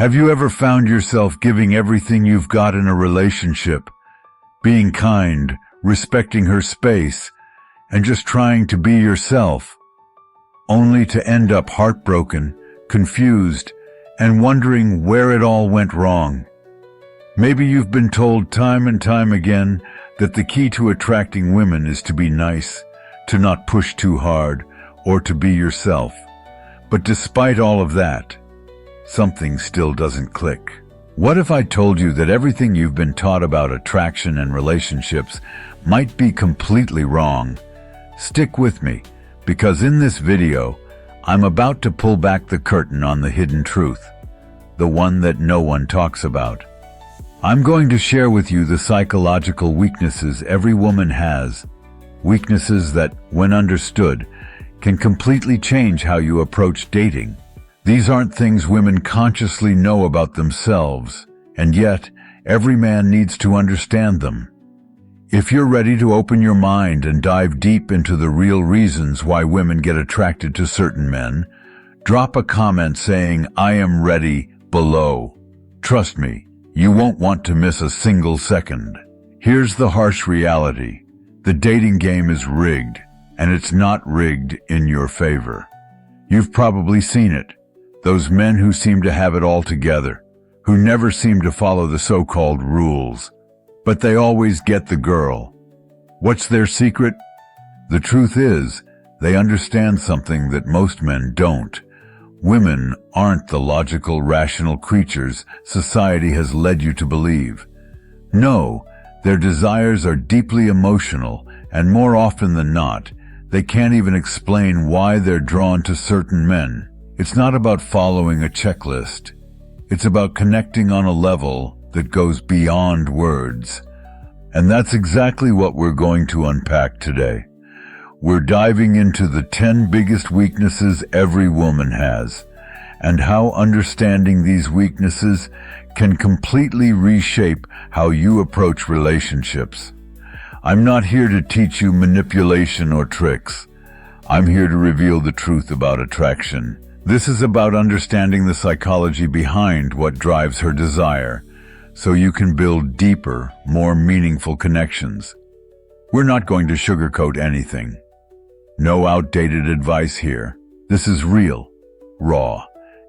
Have you ever found yourself giving everything you've got in a relationship, being kind, respecting her space, and just trying to be yourself, only to end up heartbroken, confused, and wondering where it all went wrong? Maybe you've been told time and time again that the key to attracting women is to be nice, to not push too hard, or to be yourself. But despite all of that, something still doesn't click. What if I told you that everything you've been taught about attraction and relationships might be completely wrong? Stick with me, because in this video, I'm about to pull back the curtain on the hidden truth, the one that no one talks about. I'm going to share with you the psychological weaknesses every woman has, weaknesses that, when understood, can completely change how you approach dating. These aren't things women consciously know about themselves, and yet every man needs to understand them. If you're ready to open your mind and dive deep into the real reasons why women get attracted to certain men, drop a comment saying, "I am ready," below. Trust me, you won't want to miss a single second. Here's the harsh reality. The dating game is rigged, and it's not rigged in your favor. You've probably seen it. Those men who seem to have it all together, who never seem to follow the so-called rules, but they always get the girl. What's their secret? The truth is, they understand something that most men don't. Women aren't the logical, rational creatures society has led you to believe. No, their desires are deeply emotional, and more often than not, they can't even explain why they're drawn to certain men. It's not about following a checklist. It's about connecting on a level that goes beyond words. And that's exactly what we're going to unpack today. We're diving into the 10 biggest weaknesses every woman has, and how understanding these weaknesses can completely reshape how you approach relationships. I'm not here to teach you manipulation or tricks. I'm here to reveal the truth about attraction. This is about understanding the psychology behind what drives her desire, so you can build deeper, more meaningful connections. We're not going to sugarcoat anything. No outdated advice here. This is real, raw,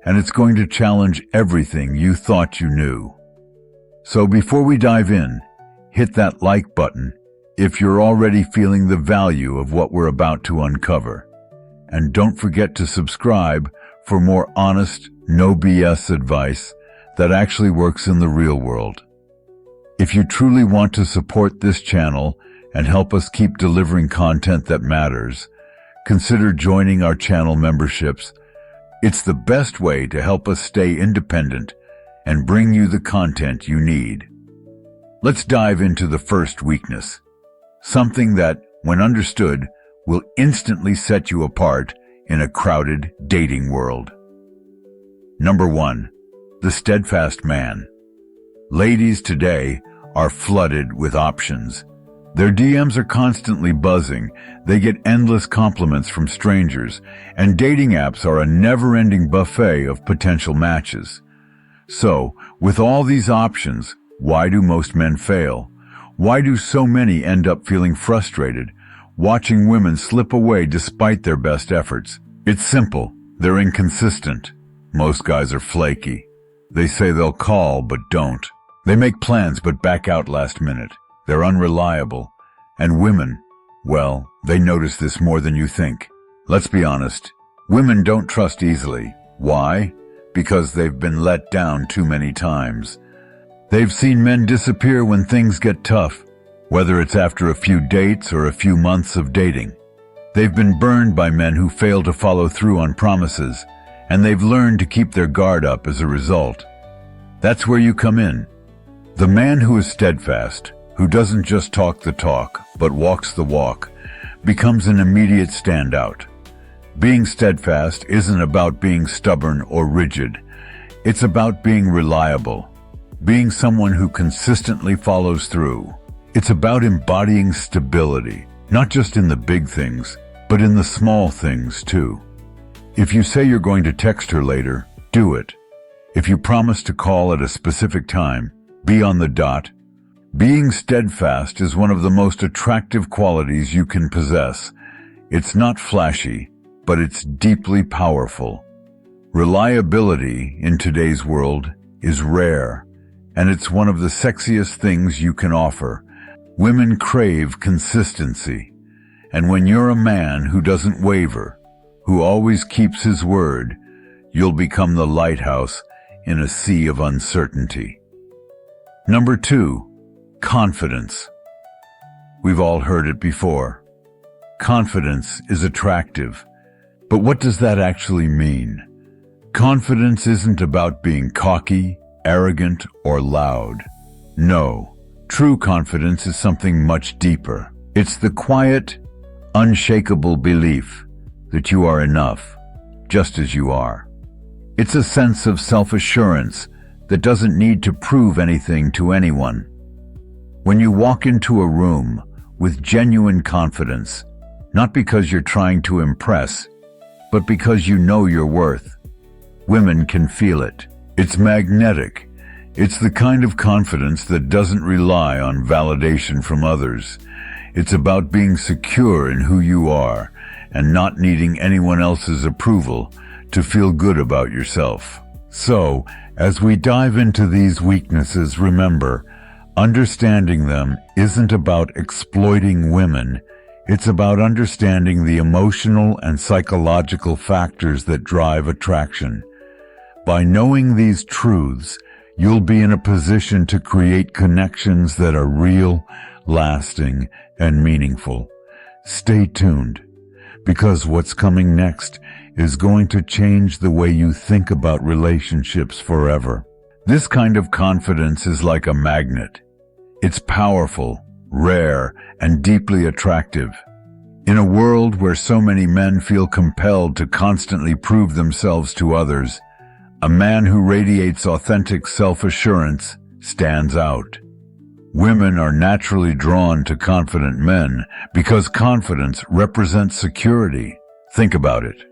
and it's going to challenge everything you thought you knew. So before we dive in, hit that like button if you're already feeling the value of what we're about to uncover. And don't forget to subscribe for more honest, no BS advice that actually works in the real world. If you truly want to support this channel and help us keep delivering content that matters, consider joining our channel memberships. It's the best way to help us stay independent and bring you the content you need. Let's dive into the first weakness, something that, when understood, will instantly set you apart in a crowded dating world. Number 1. The steadfast man. Ladies today are flooded with options. Their DMs are constantly buzzing, they get endless compliments from strangers, and dating apps are a never-ending buffet of potential matches. So, with all these options, why do most men fail? Why do so many end up feeling frustrated, watching women slip away despite their best efforts? It's simple. They're inconsistent. Most guys are flaky. They say they'll call, but don't. They make plans, but back out last minute. They're unreliable. And women, well, they notice this more than you think. Let's be honest. Women don't trust easily. Why? Because they've been let down too many times. They've seen men disappear when things get tough, whether it's after a few dates or a few months of dating. They've been burned by men who fail to follow through on promises, and they've learned to keep their guard up as a result. That's where you come in. The man who is steadfast, who doesn't just talk the talk, but walks the walk, becomes an immediate standout. Being steadfast isn't about being stubborn or rigid. It's about being reliable, being someone who consistently follows through. It's about embodying stability, not just in the big things, but in the small things too. If you say you're going to text her later, do it. If you promise to call at a specific time, be on the dot. Being steadfast is one of the most attractive qualities you can possess. It's not flashy, but it's deeply powerful. Reliability in today's world is rare, and it's one of the sexiest things you can offer. Women crave consistency, and when you're a man who doesn't waver, who always keeps his word, you'll become the lighthouse in a sea of uncertainty. Number 2, confidence. We've all heard it before. Confidence is attractive, but what does that actually mean? Confidence isn't about being cocky, arrogant, or loud. No, true confidence is something much deeper. It's the quiet, unshakable belief that you are enough, just as you are. It's a sense of self-assurance that doesn't need to prove anything to anyone. When you walk into a room with genuine confidence, not because you're trying to impress, but because you know your worth, women can feel it. It's magnetic. It's the kind of confidence that doesn't rely on validation from others. It's about being secure in who you are and not needing anyone else's approval to feel good about yourself. So, as we dive into these weaknesses, remember, understanding them isn't about exploiting women. It's about understanding the emotional and psychological factors that drive attraction. By knowing these truths, you'll be in a position to create connections that are real, lasting, and meaningful. Stay tuned, because what's coming next is going to change the way you think about relationships forever. This kind of confidence is like a magnet. It's powerful, rare, and deeply attractive. In a world where so many men feel compelled to constantly prove themselves to others, a man who radiates authentic self-assurance stands out. Women are naturally drawn to confident men because confidence represents security. Think about it.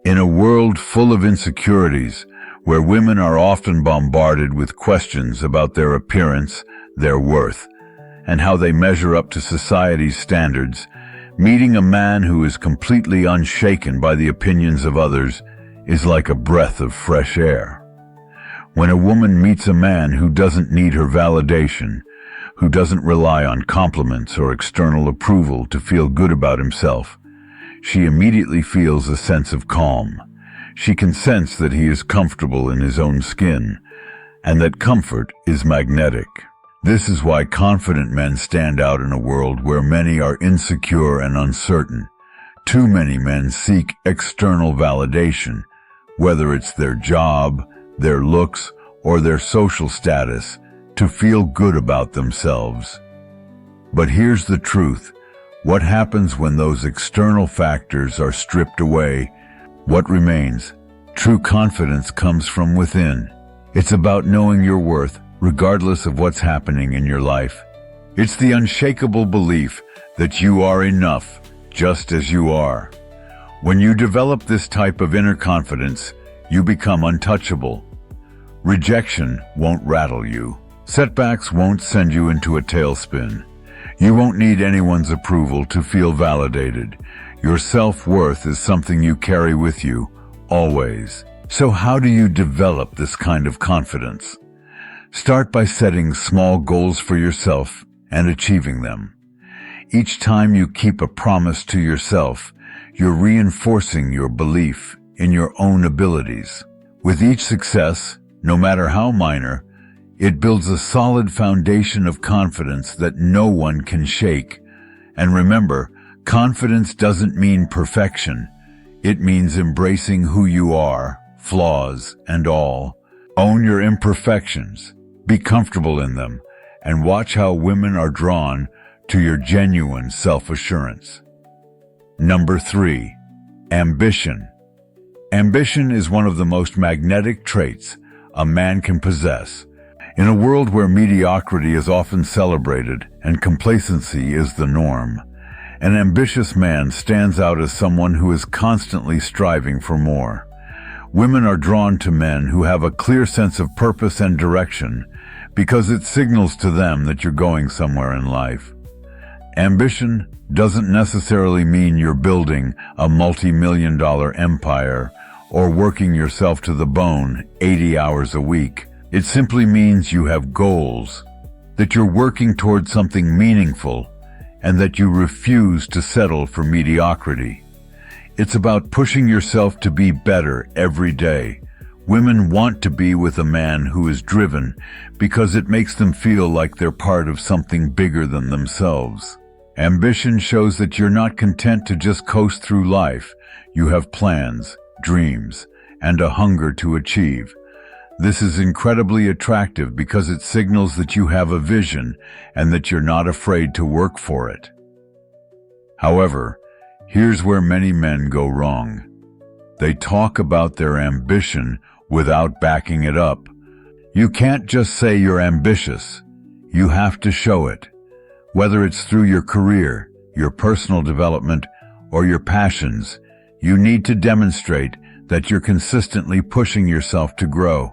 In a world full of insecurities, where women are often bombarded with questions about their appearance, their worth, and how they measure up to society's standards, meeting a man who is completely unshaken by the opinions of others is like a breath of fresh air. When a woman meets a man who doesn't need her validation, who doesn't rely on compliments or external approval to feel good about himself, she immediately feels a sense of calm. She can sense that he is comfortable in his own skin, and that comfort is magnetic. This is why confident men stand out in a world where many are insecure and uncertain. Too many men seek external validation, whether it's their job, their looks, or their social status, to feel good about themselves. But here's the truth. What happens when those external factors are stripped away? What remains? True confidence comes from within. It's about knowing your worth, regardless of what's happening in your life. It's the unshakable belief that you are enough, just as you are. When you develop this type of inner confidence, you become untouchable. Rejection won't rattle you. Setbacks won't send you into a tailspin. You won't need anyone's approval to feel validated. Your self-worth is something you carry with you, always. So how do you develop this kind of confidence? Start by setting small goals for yourself and achieving them. Each time you keep a promise to yourself, you're reinforcing your belief in your own abilities. With each success, no matter how minor, it builds a solid foundation of confidence that no one can shake. And remember, confidence doesn't mean perfection. It means embracing who you are, flaws and all. Own your imperfections, be comfortable in them, and watch how women are drawn to your genuine self-assurance. Number 3, ambition. Ambition is one of the most magnetic traits a man can possess. In a world where mediocrity is often celebrated and complacency is the norm, an ambitious man stands out as someone who is constantly striving for more. Women are drawn to men who have a clear sense of purpose and direction because it signals to them that you're going somewhere in life. Ambition doesn't necessarily mean you're building a multi-million-dollar empire or working yourself to the bone 80 hours a week. It simply means you have goals, that you're working towards something meaningful, and that you refuse to settle for mediocrity. It's about pushing yourself to be better every day. Women want to be with a man who is driven because it makes them feel like they're part of something bigger than themselves. Ambition shows that you're not content to just coast through life. You have plans, dreams, and a hunger to achieve. This is incredibly attractive because it signals that you have a vision and that you're not afraid to work for it. However, here's where many men go wrong. They talk about their ambition without backing it up. You can't just say you're ambitious. You have to show it. Whether it's through your career, your personal development, or your passions, you need to demonstrate that you're consistently pushing yourself to grow.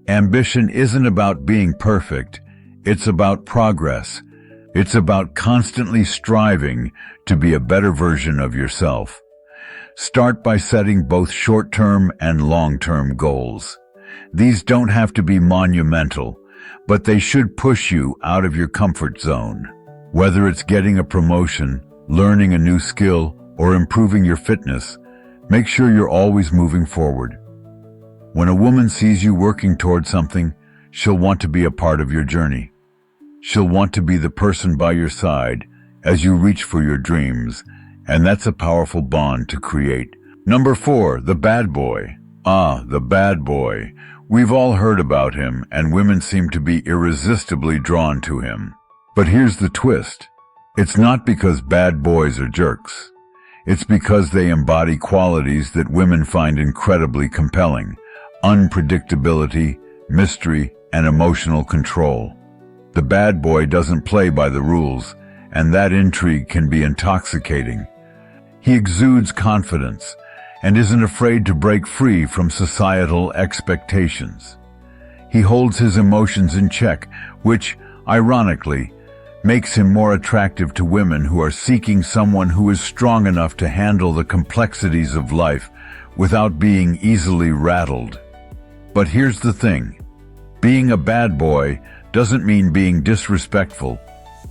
Ambition isn't about being perfect. It's about progress. It's about constantly striving to be a better version of yourself. Start by setting both short-term and long-term goals. These don't have to be monumental, but they should push you out of your comfort zone. Whether it's getting a promotion, learning a new skill, or improving your fitness, make sure you're always moving forward. When a woman sees you working toward something, she'll want to be a part of your journey. She'll want to be the person by your side as you reach for your dreams, and that's a powerful bond to create. Number 4, the bad boy. The bad boy. We've all heard about him, and women seem to be irresistibly drawn to him. But here's the twist. It's not because bad boys are jerks. It's because they embody qualities that women find incredibly compelling: unpredictability, mystery, and emotional control. The bad boy doesn't play by the rules, and that intrigue can be intoxicating. He exudes confidence and isn't afraid to break free from societal expectations. He holds his emotions in check, which, ironically, makes him more attractive to women who are seeking someone who is strong enough to handle the complexities of life without being easily rattled. But here's the thing. Being a bad boy doesn't mean being disrespectful,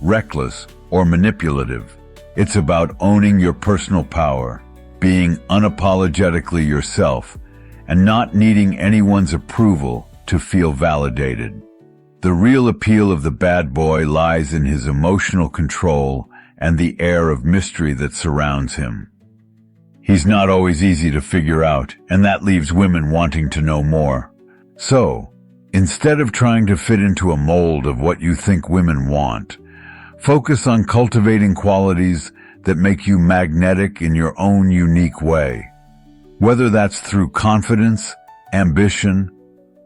reckless, or manipulative. It's about owning your personal power, being unapologetically yourself, and not needing anyone's approval to feel validated. The real appeal of the bad boy lies in his emotional control and the air of mystery that surrounds him. He's not always easy to figure out, and that leaves women wanting to know more. So, instead of trying to fit into a mold of what you think women want, focus on cultivating qualities that make you magnetic in your own unique way. Whether that's through confidence, ambition,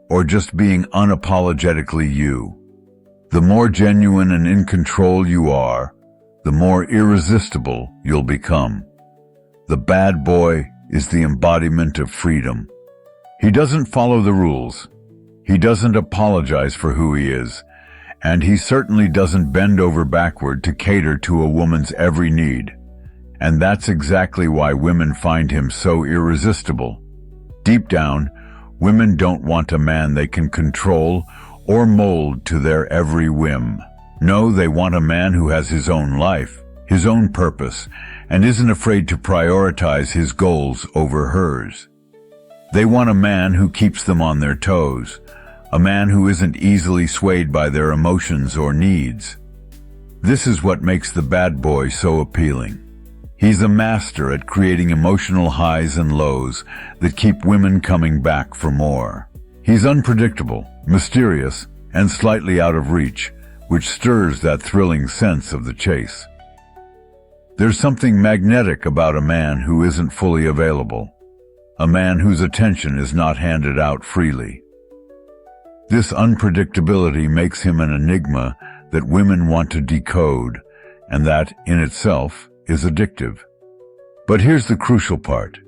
or just being unapologetically you. The more genuine and in control you are, the more irresistible you'll become. The bad boy is the embodiment of freedom. He doesn't follow the rules. He doesn't apologize for who he is. And he certainly doesn't bend over backward to cater to a woman's every need. And that's exactly why women find him so irresistible. Deep down, women don't want a man they can control or mold to their every whim. No, they want a man who has his own life, his own purpose, and isn't afraid to prioritize his goals over hers. They want a man who keeps them on their toes, a man who isn't easily swayed by their emotions or needs. This is what makes the bad boy so appealing. He's a master at creating emotional highs and lows that keep women coming back for more. He's unpredictable, mysterious, and slightly out of reach, which stirs that thrilling sense of the chase. There's something magnetic about a man who isn't fully available, a man whose attention is not handed out freely. This unpredictability makes him an enigma that women want to decode, and that, in itself, is addictive. But here's the crucial part.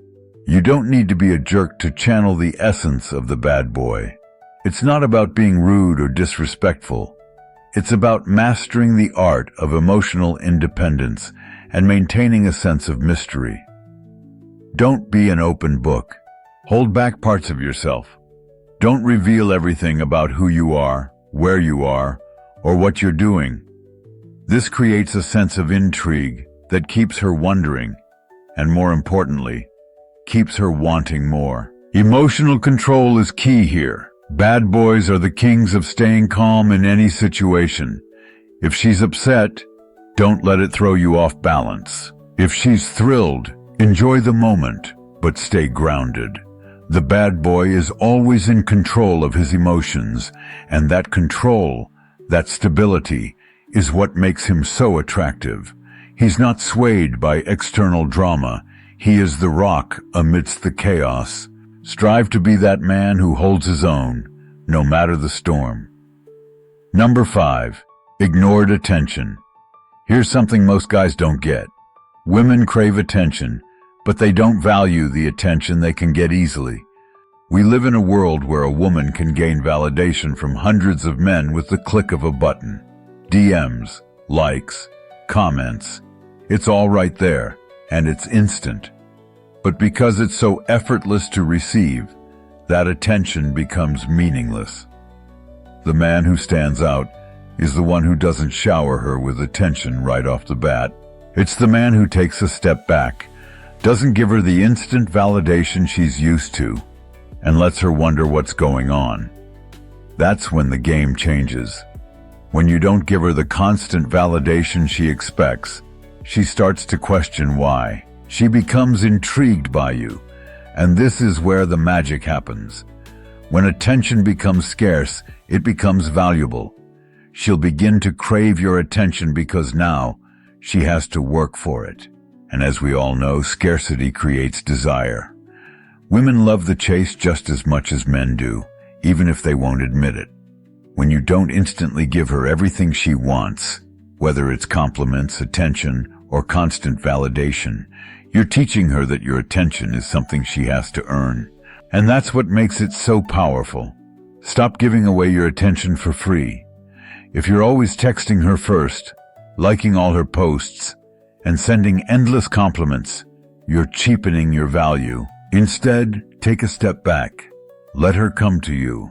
You don't need to be a jerk to channel the essence of the bad boy. It's not about being rude or disrespectful. It's about mastering the art of emotional independence and maintaining a sense of mystery. Don't be an open book. Hold back parts of yourself. Don't reveal everything about who you are, where you are, or what you're doing. This creates a sense of intrigue that keeps her wondering, and more importantly, keeps her wanting more. Emotional control is key here. Bad boys are the kings of staying calm in any situation. If she's upset, don't let it throw you off balance. If she's thrilled, enjoy the moment, but stay grounded. The bad boy is always in control of his emotions, and that control, that stability, is what makes him so attractive. He's not swayed by external drama. He is the rock amidst the chaos. Strive to be that man who holds his own, no matter the storm. Number 5. Ignored attention. Here's something most guys don't get. Women crave attention, but they don't value the attention they can get easily. We live in a world where a woman can gain validation from hundreds of men with the click of a button. DMs, likes, comments. It's all right there, and it's instant. But because it's so effortless to receive, that attention becomes meaningless. The man who stands out is the one who doesn't shower her with attention right off the bat. It's the man who takes a step back, doesn't give her the instant validation she's used to, and lets her wonder what's going on. That's when the game changes. When you don't give her the constant validation she expects, she starts to question why. She becomes intrigued by you, and this is where the magic happens. When attention becomes scarce, it becomes valuable. She'll begin to crave your attention because now she has to work for it. And as we all know, scarcity creates desire. Women love the chase just as much as men do, even if they won't admit it. When you don't instantly give her everything she wants, whether it's compliments, attention, or constant validation, you're teaching her that your attention is something she has to earn. And that's what makes it so powerful. Stop giving away your attention for free. If you're always texting her first, liking all her posts, and sending endless compliments, you're cheapening your value. Instead, take a step back. Let her come to you.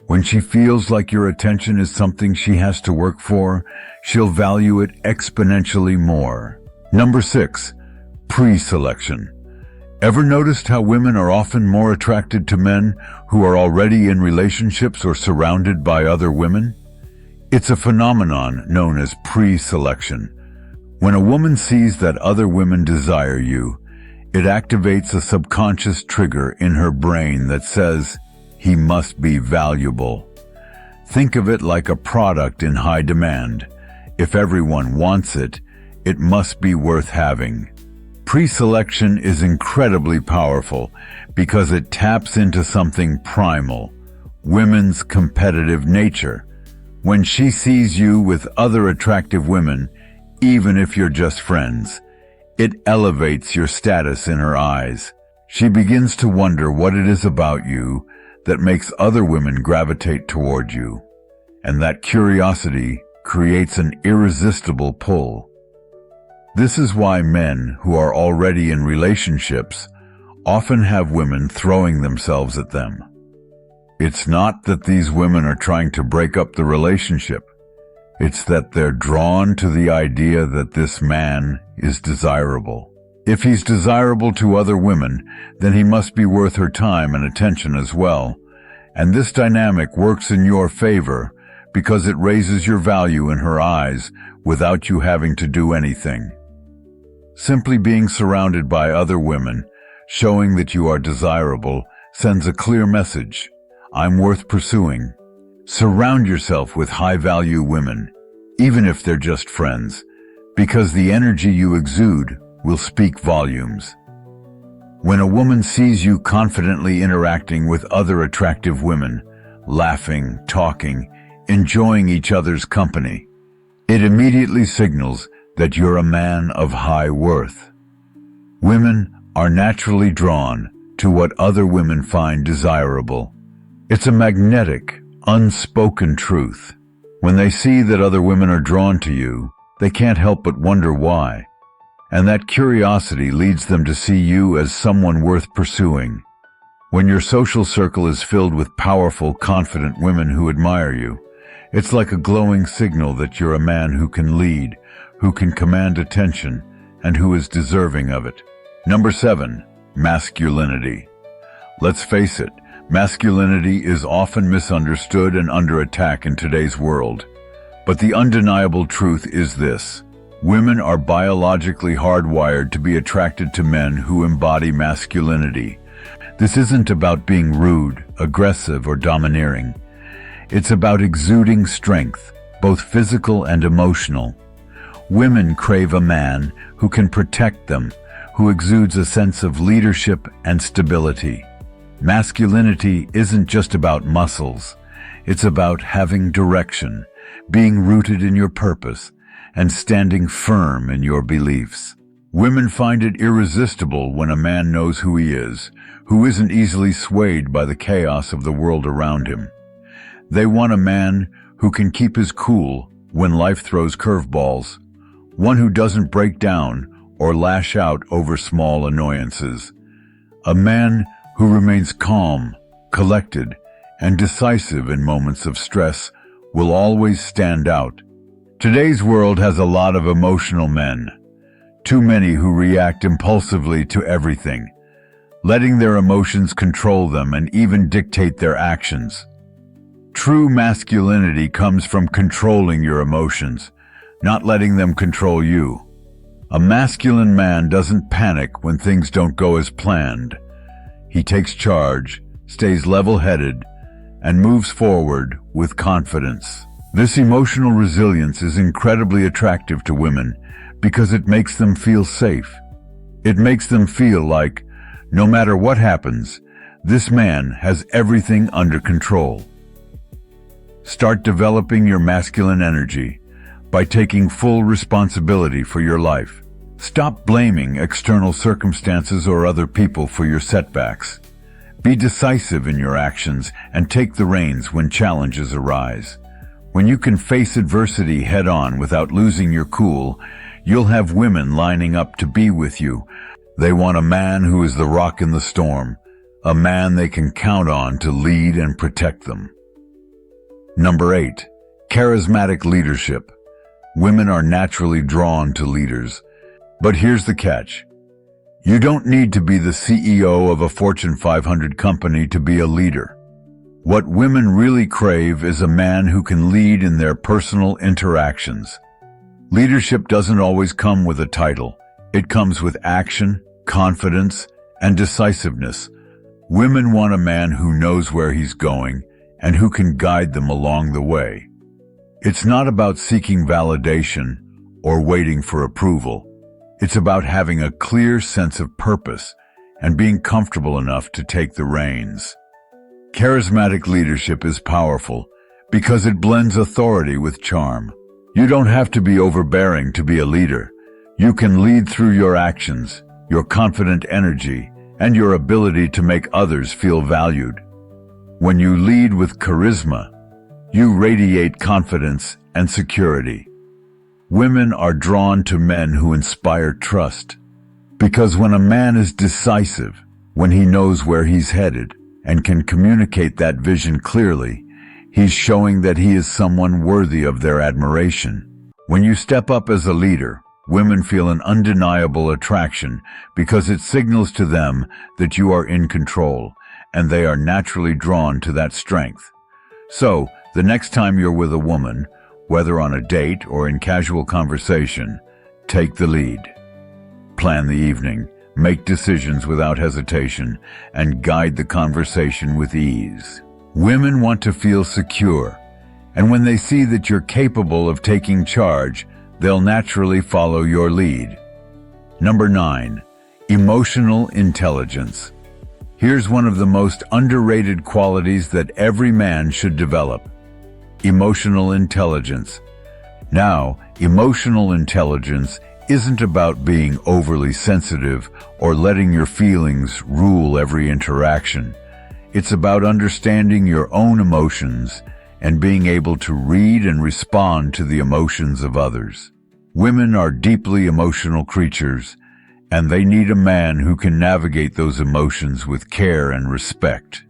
When she feels like your attention is something she has to work for, she'll value it exponentially more. Number 6. Pre-selection. Ever noticed how women are often more attracted to men who are already in relationships or surrounded by other women? It's a phenomenon known as pre-selection. When a woman sees that other women desire you, it activates a subconscious trigger in her brain that says, he must be valuable. Think of it like a product in high demand. If everyone wants it, it must be worth having. Pre-selection is incredibly powerful because it taps into something primal, women's competitive nature. When she sees you with other attractive women, even if you're just friends, it elevates your status in her eyes. She begins to wonder what it is about you that makes other women gravitate toward you, and that curiosity creates an irresistible pull. This is why men who are already in relationships often have women throwing themselves at them. It's not that these women are trying to break up the relationship. It's that they're drawn to the idea that this man is desirable. If he's desirable to other women, then he must be worth her time and attention as well. And this dynamic works in your favor because it raises your value in her eyes without you having to do anything. Simply being surrounded by other women, showing that you are desirable, sends a clear message. I'm worth pursuing. Surround yourself with high-value women, even if they're just friends, because the energy you exude will speak volumes. When a woman sees you confidently interacting with other attractive women, laughing, talking, enjoying each other's company, it immediately signals that you're a man of high worth. Women are naturally drawn to what other women find desirable. It's a magnetic, unspoken truth. When they see that other women are drawn to you, they can't help but wonder why. And that curiosity leads them to see you as someone worth pursuing. When your social circle is filled with powerful, confident women who admire you, it's like a glowing signal that you're a man who can lead, who can command attention, and who is deserving of it. Number 7, masculinity. Let's face it, masculinity is often misunderstood and under attack in today's world. But the undeniable truth is this: women are biologically hardwired to be attracted to men who embody masculinity. This isn't about being rude, aggressive, or domineering. It's about exuding strength, both physical and emotional. Women crave a man who can protect them, who exudes a sense of leadership and stability. Masculinity isn't just about muscles. It's about having direction, being rooted in your purpose, and standing firm in your beliefs. Women find it irresistible when a man knows who he is, who isn't easily swayed by the chaos of the world around him. They want a man who can keep his cool when life throws curveballs, one who doesn't break down or lash out over small annoyances. A man who remains calm, collected, and decisive in moments of stress will always stand out. Today's world has a lot of emotional men. Too many who react impulsively to everything, letting their emotions control them and even dictate their actions. True masculinity comes from controlling your emotions, not letting them control you. A masculine man doesn't panic when things don't go as planned. He takes charge, stays level-headed, and moves forward with confidence. This emotional resilience is incredibly attractive to women because it makes them feel safe. It makes them feel like, no matter what happens, this man has everything under control. Start developing your masculine energy by taking full responsibility for your life. Stop blaming external circumstances or other people for your setbacks. Be decisive in your actions and take the reins when challenges arise. When you can face adversity head-on without losing your cool, you'll have women lining up to be with you. They want a man who is the rock in the storm, a man they can count on to lead and protect them. Number 8, charismatic leadership. Women are naturally drawn to leaders. But here's the catch. You don't need to be the CEO of a Fortune 500 company to be a leader. What women really crave is a man who can lead in their personal interactions. Leadership doesn't always come with a title. It comes with action, confidence, and decisiveness. Women want a man who knows where he's going and who can guide them along the way. It's not about seeking validation or waiting for approval. It's about having a clear sense of purpose and being comfortable enough to take the reins. Charismatic leadership is powerful because it blends authority with charm. You don't have to be overbearing to be a leader. You can lead through your actions, your confident energy, and your ability to make others feel valued. When you lead with charisma, you radiate confidence and security. Women are drawn to men who inspire trust, because when a man is decisive, when he knows where he's headed and can communicate that vision clearly, he's showing that he is someone worthy of their admiration. When you step up as a leader, women feel an undeniable attraction because it signals to them that you are in control, and they are naturally drawn to that strength. So, the next time you're with a woman, whether on a date or in casual conversation, take the lead. Plan the evening, make decisions without hesitation, and guide the conversation with ease. Women want to feel secure, and when they see that you're capable of taking charge, they'll naturally follow your lead. Number 9, emotional intelligence. Here's one of the most underrated qualities that every man should develop: emotional intelligence. Now, emotional intelligence isn't about being overly sensitive or letting your feelings rule every interaction. It's about understanding your own emotions and being able to read and respond to the emotions of others. Women are deeply emotional creatures, and they need a man who can navigate those emotions with care and respect.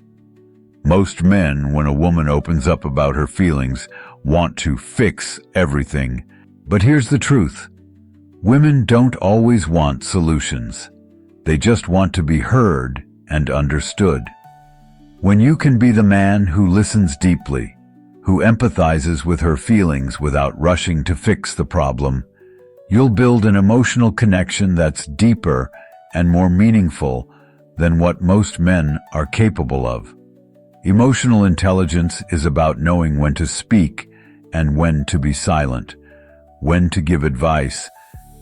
Most men, when a woman opens up about her feelings, want to fix everything. But here's the truth. Women don't always want solutions. They just want to be heard and understood. When you can be the man who listens deeply, who empathizes with her feelings without rushing to fix the problem, you'll build an emotional connection that's deeper and more meaningful than what most men are capable of. Emotional intelligence is about knowing when to speak and when to be silent, when to give advice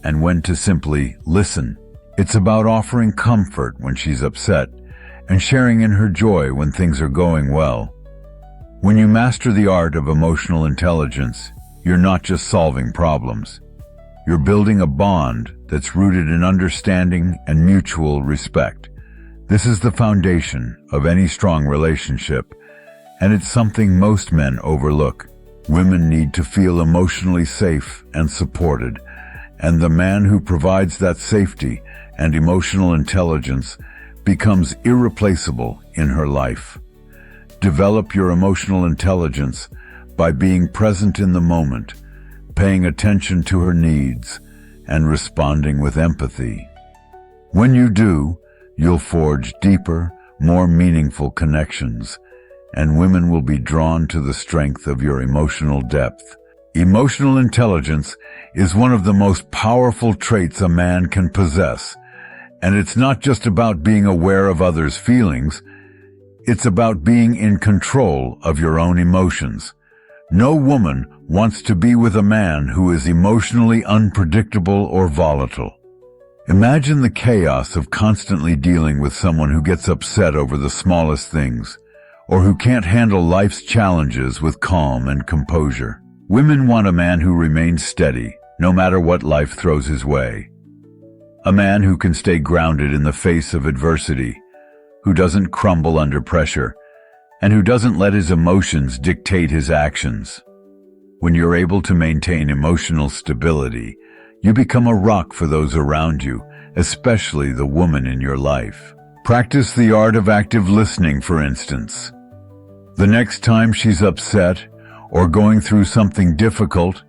and when to simply listen. It's about offering comfort when she's upset and sharing in her joy when things are going well. When you master the art of emotional intelligence, you're not just solving problems. You're building a bond that's rooted in understanding and mutual respect. This is the foundation of any strong relationship, and it's something most men overlook. Women need to feel emotionally safe and supported, and the man who provides that safety and emotional intelligence becomes irreplaceable in her life. Develop your emotional intelligence by being present in the moment, paying attention to her needs, and responding with empathy. When you do, you'll forge deeper, more meaningful connections, and women will be drawn to the strength of your emotional depth. Emotional intelligence is one of the most powerful traits a man can possess, and it's not just about being aware of others' feelings, it's about being in control of your own emotions. No woman wants to be with a man who is emotionally unpredictable or volatile. Imagine the chaos of constantly dealing with someone who gets upset over the smallest things, or who can't handle life's challenges with calm and composure. Women want a man who remains steady, no matter what life throws his way. A man who can stay grounded in the face of adversity, who doesn't crumble under pressure, and who doesn't let his emotions dictate his actions. When you're able to maintain emotional stability, you become a rock for those around you, especially the woman in your life. Practice the art of active listening, for instance. The next time she's upset or going through something difficult,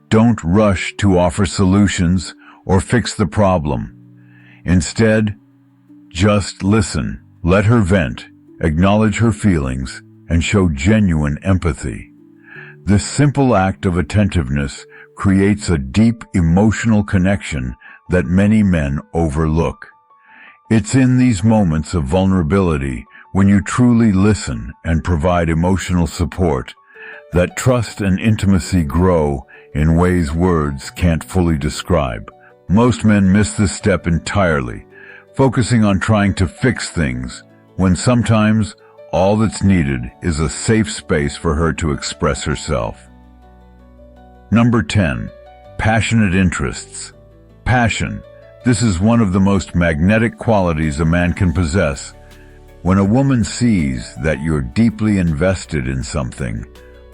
don't rush to offer solutions or fix the problem. Instead, just listen. Let her vent, acknowledge her feelings, and show genuine empathy. This simple act of attentiveness creates a deep emotional connection that many men overlook. It's in these moments of vulnerability, when you truly listen and provide emotional support, that trust and intimacy grow in ways words can't fully describe. Most men miss this step entirely, focusing on trying to fix things, when sometimes all that's needed is a safe space for her to express herself. Number 10. Passionate interests. Passion. This is one of the most magnetic qualities a man can possess. When a woman sees that you're deeply invested in something,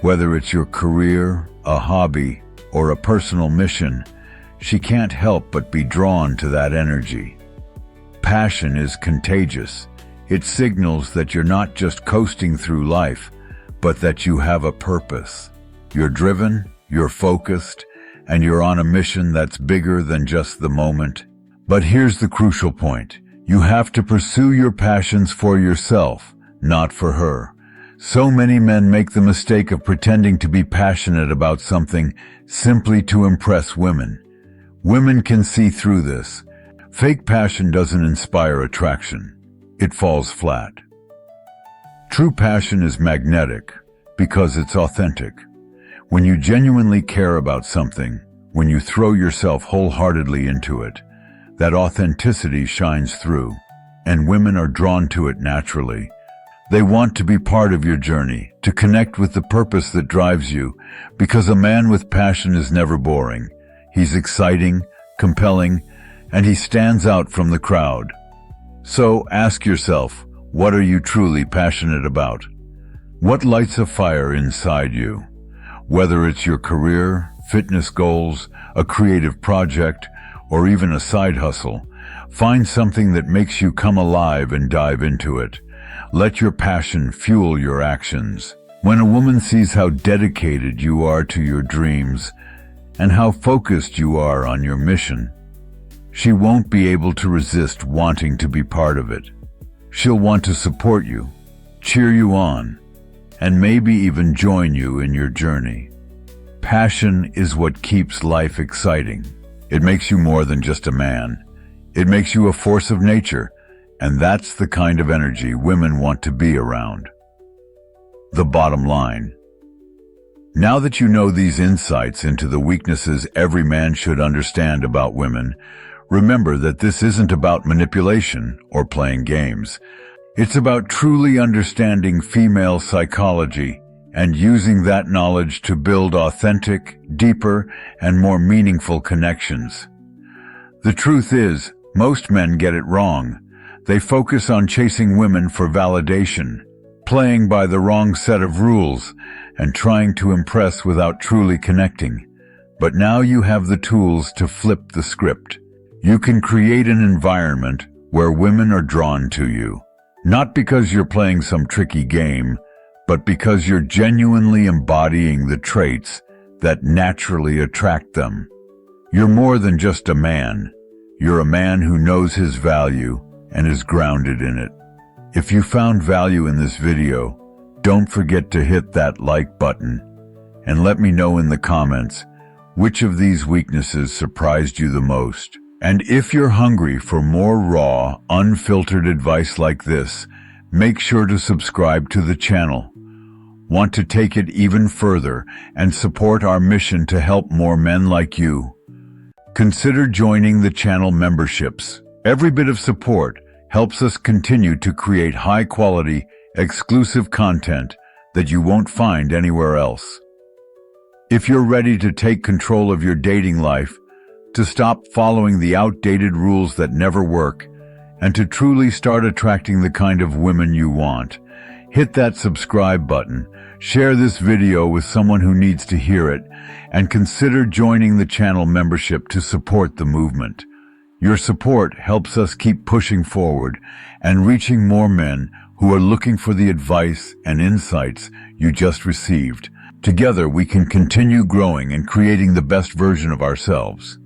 whether it's your career, a hobby, or a personal mission, she can't help but be drawn to that energy. Passion is contagious. It signals that you're not just coasting through life, but that you have a purpose. You're driven, you're focused, and you're on a mission that's bigger than just the moment. But here's the crucial point. You have to pursue your passions for yourself, not for her. So many men make the mistake of pretending to be passionate about something simply to impress women. Women can see through this. Fake passion doesn't inspire attraction. It falls flat. True passion is magnetic because it's authentic. When you genuinely care about something, when you throw yourself wholeheartedly into it, that authenticity shines through, and women are drawn to it naturally. They want to be part of your journey, to connect with the purpose that drives you, because a man with passion is never boring. He's exciting, compelling, and he stands out from the crowd. So ask yourself, what are you truly passionate about? What lights a fire inside you? Whether it's your career, fitness goals, a creative project, or even a side hustle, find something that makes you come alive and dive into it. Let your passion fuel your actions. When a woman sees how dedicated you are to your dreams and how focused you are on your mission, she won't be able to resist wanting to be part of it. She'll want to support you, cheer you on, and maybe even join you in your journey. Passion is what keeps life exciting. It makes you more than just a man. It makes you a force of nature, and that's the kind of energy women want to be around. The bottom line. Now that you know these insights into the weaknesses every man should understand about women, remember that this isn't about manipulation or playing games. It's about truly understanding female psychology and using that knowledge to build authentic, deeper, and more meaningful connections. The truth is, most men get it wrong. They focus on chasing women for validation, playing by the wrong set of rules, and trying to impress without truly connecting. But now you have the tools to flip the script. You can create an environment where women are drawn to you, not because you're playing some tricky game, but because you're genuinely embodying the traits that naturally attract them. You're more than just a man. You're a man who knows his value and is grounded in it. If you found value in this video, don't forget to hit that like button and let me know in the comments which of these weaknesses surprised you the most. And if you're hungry for more raw, unfiltered advice like this, make sure to subscribe to the channel. Want to take it even further and support our mission to help more men like you? Consider joining the channel memberships. Every bit of support helps us continue to create high-quality, exclusive content that you won't find anywhere else. If you're ready to take control of your dating life, to stop following the outdated rules that never work, and to truly start attracting the kind of women you want, hit that subscribe button, share this video with someone who needs to hear it, and consider joining the channel membership to support the movement. Your support helps us keep pushing forward and reaching more men who are looking for the advice and insights you just received. Together we can continue growing and creating the best version of ourselves.